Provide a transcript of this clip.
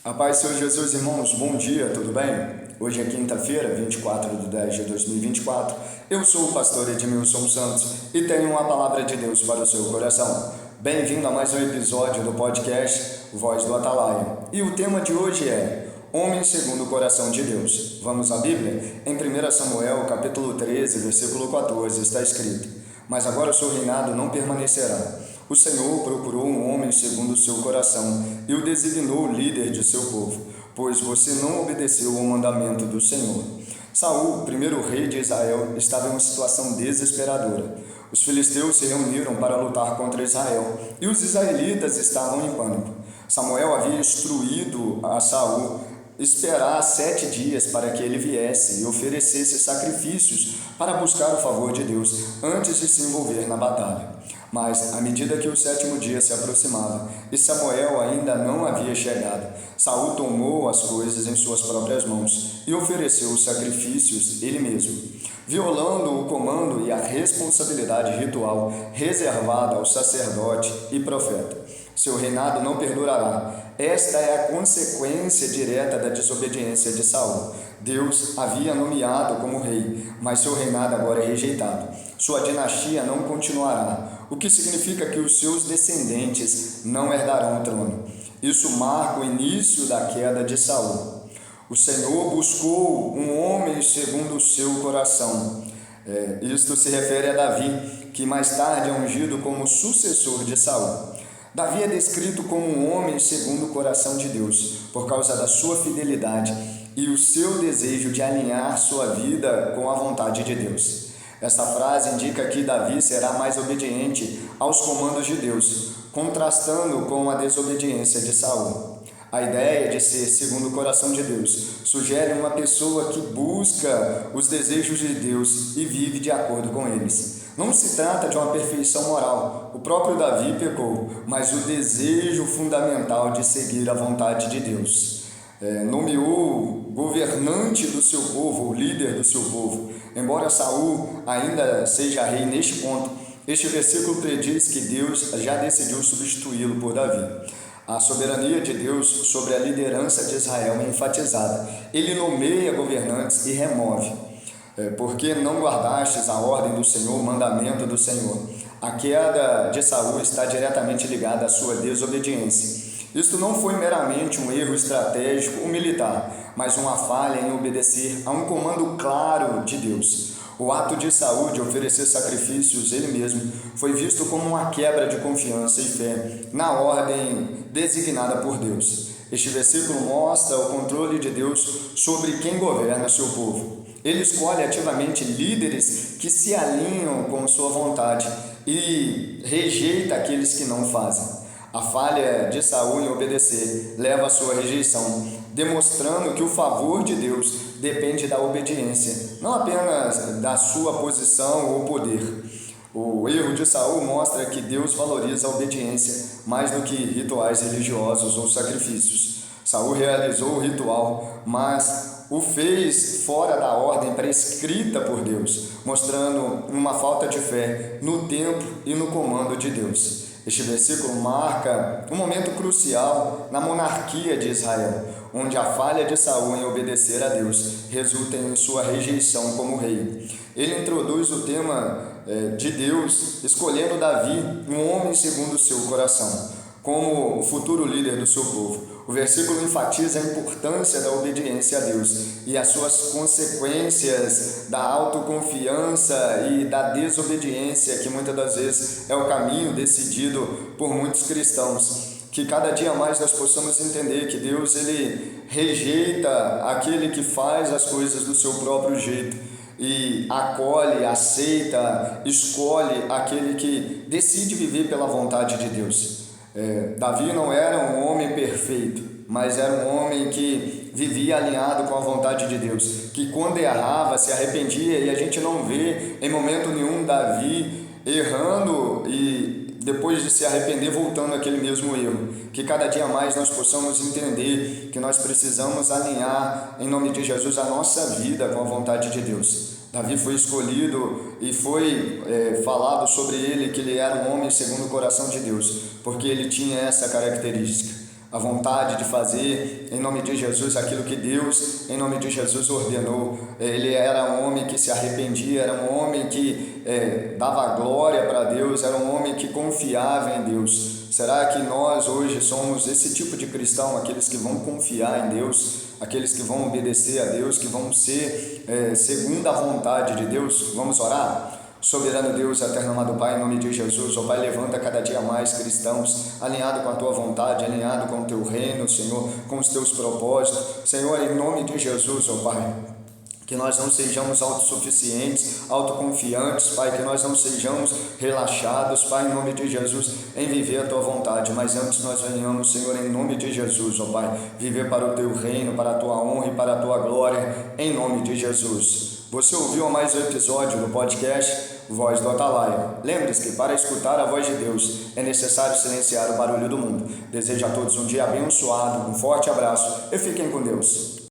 A paz, Senhor Jesus, irmãos, bom dia, tudo bem? Hoje é quinta-feira, 24/10/2024. Eu sou o pastor Edmilson Santos e tenho uma palavra de Deus para o seu coração. Bem-vindo a mais um episódio do podcast Voz do Atalaia. E o tema de hoje é Homem segundo o coração de Deus. Vamos à Bíblia? Em 1 Samuel, capítulo 13, versículo 14, está escrito: Mas agora o seu reinado não permanecerá. O Senhor procurou um homem segundo o seu coração e o designou líder de seu povo, pois você não obedeceu ao mandamento do Senhor. Saul, primeiro rei de Israel, estava em uma situação desesperadora. Os filisteus se reuniram para lutar contra Israel e os israelitas estavam em pânico. Samuel havia instruído a Saul esperar 7 dias para que ele viesse e oferecesse sacrifícios para buscar o favor de Deus antes de se envolver na batalha. Mas, à medida que o 7º dia se aproximava e Samuel ainda não havia chegado, Saul tomou as coisas em suas próprias mãos e ofereceu os sacrifícios ele mesmo, violando o comando e a responsabilidade ritual reservada ao sacerdote e profeta. Seu reinado não perdurará. Esta é a consequência direta da desobediência de Saul. Deus havia nomeado como rei, mas seu reinado agora é rejeitado. Sua dinastia não continuará, o que significa que os seus descendentes não herdarão o trono. Isso marca o início da queda de Saul. O Senhor buscou um homem segundo o seu coração. Isto se refere a Davi, que mais tarde é ungido como sucessor de Saul. Davi é descrito como um homem segundo o coração de Deus, por causa da sua fidelidade e o seu desejo de alinhar sua vida com a vontade de Deus. Esta frase indica que Davi será mais obediente aos comandos de Deus, contrastando com a desobediência de Saul. A ideia de ser segundo o coração de Deus sugere uma pessoa que busca os desejos de Deus e vive de acordo com eles. Não se trata de uma perfeição moral. O próprio Davi pecou, mas o desejo fundamental de seguir a vontade de Deus. Nomeou governante do seu povo, o líder do seu povo. Embora Saul ainda seja rei neste ponto, este versículo prediz que Deus já decidiu substituí-lo por Davi. A soberania de Deus sobre a liderança de Israel é enfatizada. Ele nomeia governantes e remove. Porque não guardastes a ordem do Senhor, o mandamento do Senhor. A queda de Saul está diretamente ligada à sua desobediência. Isto não foi meramente um erro estratégico ou militar, mas uma falha em obedecer a um comando claro de Deus. O ato de Saul de oferecer sacrifícios ele mesmo foi visto como uma quebra de confiança e fé na ordem designada por Deus. Este versículo mostra o controle de Deus sobre quem governa seu povo. Ele escolhe ativamente líderes que se alinham com sua vontade e rejeita aqueles que não fazem. A falha de Saul em obedecer leva à sua rejeição, demonstrando que o favor de Deus depende da obediência, não apenas da sua posição ou poder. O erro de Saul mostra que Deus valoriza a obediência mais do que rituais religiosos ou sacrifícios. Saul realizou o ritual, mas o fez fora da ordem prescrita por Deus, mostrando uma falta de fé no tempo e no comando de Deus. Este versículo marca um momento crucial na monarquia de Israel, onde a falha de Saul em obedecer a Deus resulta em sua rejeição como rei. Ele introduz o tema de Deus, escolhendo Davi, um homem segundo o seu coração, como o futuro líder do seu povo. O versículo enfatiza a importância da obediência a Deus e as suas consequências da autoconfiança e da desobediência, que muitas das vezes é o caminho decidido por muitos cristãos. Que cada dia mais nós possamos entender que Deus ele rejeita aquele que faz as coisas do seu próprio jeito e acolhe, aceita, escolhe aquele que decide viver pela vontade de Deus. Davi não era um homem perfeito, mas era um homem que vivia alinhado com a vontade de Deus, que quando errava se arrependia, e a gente não vê em momento nenhum Davi errando e depois de se arrepender voltando àquele mesmo erro. Que cada dia mais nós possamos entender que nós precisamos alinhar em nome de Jesus a nossa vida com a vontade de Deus. Davi foi escolhido e foi falado sobre ele que ele era um homem segundo o coração de Deus, porque ele tinha essa característica. a vontade de fazer, em nome de Jesus, aquilo que Deus, em nome de Jesus, ordenou. Ele era um homem que se arrependia, era um homem que dava glória para Deus, era um homem que confiava em Deus. Será que nós hoje somos esse tipo de cristão, aqueles que vão confiar em Deus, aqueles que vão obedecer a Deus, que vão ser segundo a vontade de Deus? Vamos orar? Soberano Deus, eterno amado Pai, em nome de Jesus, ó Pai, levanta cada dia mais cristãos, alinhado com a Tua vontade, alinhado com o Teu reino, Senhor, com os Teus propósitos, Senhor, em nome de Jesus, ó Pai, que nós não sejamos autossuficientes, autoconfiantes, Pai, que nós não sejamos relaxados, Pai, em nome de Jesus, em viver a Tua vontade, mas antes nós venhamos, Senhor, em nome de Jesus, ó Pai, viver para o Teu reino, para a Tua honra e para a Tua glória, em nome de Jesus. Você ouviu mais um episódio do podcast Voz do Atalaia. Lembre-se que para escutar a voz de Deus é necessário silenciar o barulho do mundo. Desejo a todos um dia abençoado, um forte abraço e fiquem com Deus.